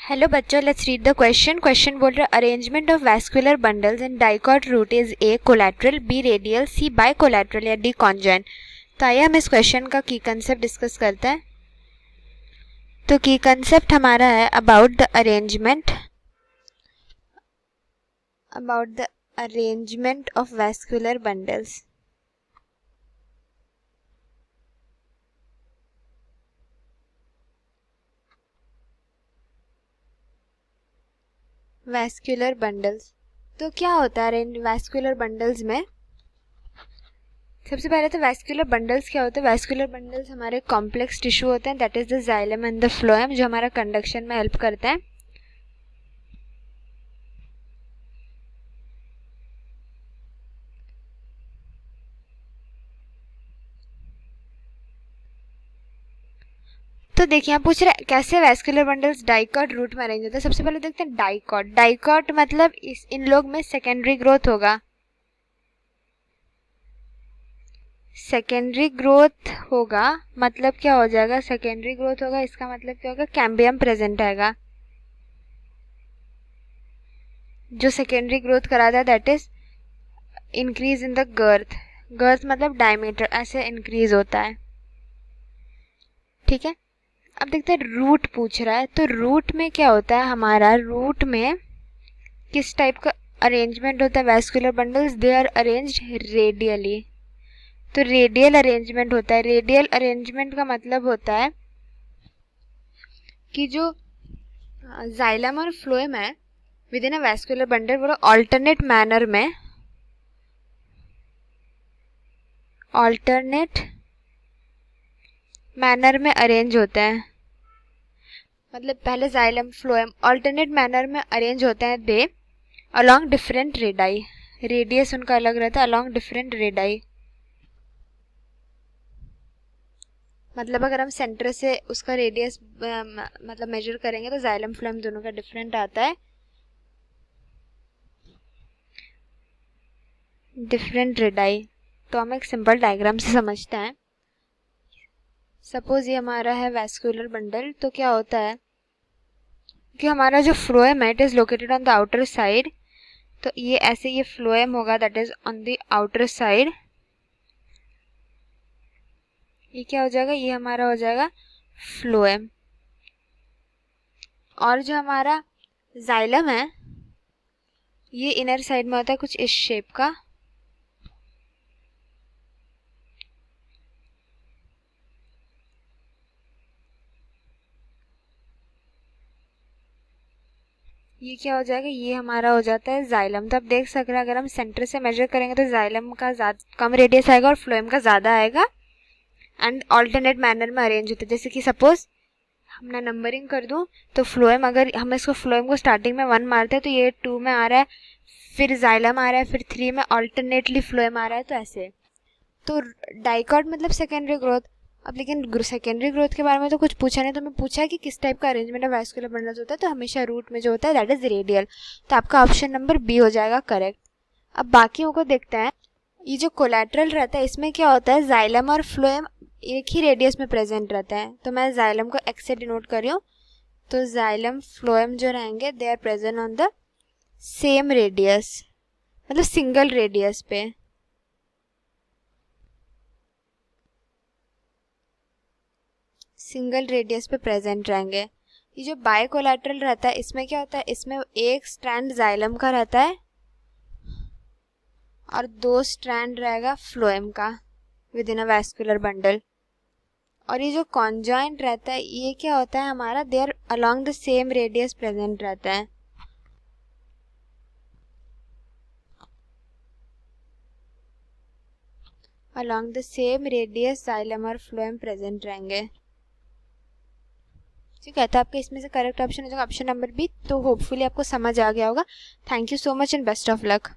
Hello बच्चों, let's read the question. Question बोल रहा है arrangement of vascular bundles in dicot root is A collateral, B radial, C bicollateral या D conjoint. तो आइए हम इस क्वेश्चन का की कंसेप्ट डिस्कस करते हैं। तो की कंसेप्ट हमारा है about the arrangement of vascular bundles. Vascular bundles तो क्या होता है वैस्कुलर बंडल्स में? सबसे पहले तो वैस्कुलर बंडल्स क्या होते हैं? वैस्कुलर बंडल्स हमारे कॉम्प्लेक्स टिश्यू होते हैं, that is the xylem and the phloem, जो हमारा कंडक्शन में हेल्प करते हैं। तो देखिए, यहाँ पूछ रहे हैं कैसे वैस्कुलर बंडल्स डाइकॉट रूट में अरेंज होते हैं। सबसे पहले देखते हैं डाइकॉट मतलब इन लोग में सेकेंडरी ग्रोथ होगा। सेकेंडरी ग्रोथ होगा मतलब क्या हो जाएगा? सेकेंडरी ग्रोथ होगा इसका मतलब क्या होगा? कैम्बियम प्रेजेंट आएगा। जो सेकेंडरी ग्रोथ कराता है that is increase in the girth मतलब डायमीटर ऐसे इंक्रीज होता है। ठीक है, अब देखते हैं रूट पूछ रहा है। तो रूट में क्या होता है हमारा? रूट में किस टाइप का अरेंजमेंट होता है? Vascular bundles they are arranged radially. तो रेडियल अरेंजमेंट होता है। रेडियल अरेंजमेंट का मतलब होता है कि जो जाइलम और फ्लोएम है with in a vascular bundle वो ऑल्टरनेट मैनर में अरेंज होते हैं। मतलब पहले जाइलम फ्लोएम ऑल्टरनेट मैनर में अरेंज होते हैं दे अलोंग डिफरेंट रेडाई। रेडियस उनका अलग रहता है अलोंग डिफरेंट रेडाई। मतलब अगर हम सेंटर से उसका रेडियस मतलब मेजर करेंगे तो जाइलम फ्लोएम दोनों का डिफरेंट आता है, डिफरेंट रेडाई। तो हम एक सिंपल डायग्राम से समझते हैं। सपोज ये हमारा है वैस्कुलर बंडल। तो क्या होता है कि हमारा जो फ्लोएम है it is located on the outer side. तो ये ऐसे ये फ्लोएम होगा that is on the outer side. ये क्या हो जाएगा? ये हमारा हो जाएगा फ्लोएम। और जो हमारा जाइलम है ये इनर साइड में होता है कुछ इस शेप का। ये क्या हो जाएगा? ये हमारा हो जाता है जाइलम। तो आप देख सक रहे हैं अगर हम सेंटर से मेजर करेंगे तो जाइलम का कम रेडियस आएगा और फ्लोएम का ज़्यादा आएगा एंड ऑल्टरनेट मैनर में अरेंज होते हैं। जैसे कि सपोज मैं नंबरिंग कर दूं तो फ्लोएम, अगर हम इसको फ्लोएम को स्टार्टिंग में 1 मारते हैं तो ये 2 में आ रहा है, फिर जाइलम आ रहा है, फिर 3 में ऑल्टरनेटली फ्लोएम आ रहा है। तो ऐसे तो डाइकॉट मतलब सेकेंडरी ग्रोथ। अब लेकिन सेकेंडरी ग्रोथ के बारे में तो कुछ पूछा नहीं, तो मैं पूछा कि किस टाइप का अरेंजमेंट ऑफ वैस्कुलर बंडल्स होता है। तो हमेशा रूट में जो होता है दैट इज रेडियल। तो आपका ऑप्शन नंबर बी हो जाएगा करेक्ट। अब बाकियों को देखते हैं। ये जो कोलैटरल रहता है इसमें क्या होता है? जाइलम और फ्लोएम एक ही रेडियस में प्रेजेंट रहता है। तो मैं जाइलम को एक्स से डिनोट कर रही हूँ। तो जाइलम फ्लोएम जो रहेंगे they are present on the same radius, मतलब सिंगल रेडियस पे। सिंगल रेडियस पे प्रेजेंट रहेंगे। ये जो बाय कोलैटरल रहता है इसमें क्या होता है? इसमें एक स्ट्रैंड जाइलम का रहता है और 2 स्ट्रैंड रहेगा फ्लोएम का with in a vascular bundle. और ये जो कॉन्जॉइंट रहता है ये क्या होता है हमारा? They are along the same radius present रहता है। Along the same radius xylem और फ्लोएम प्रेजेंट रहेंगे। ठीक है, तो आपका इसमें से करेक्ट ऑप्शन हो जाएगा ऑप्शन नंबर बी। तो होपफुली आपको समझ आ गया होगा। Thank you so much and best of luck.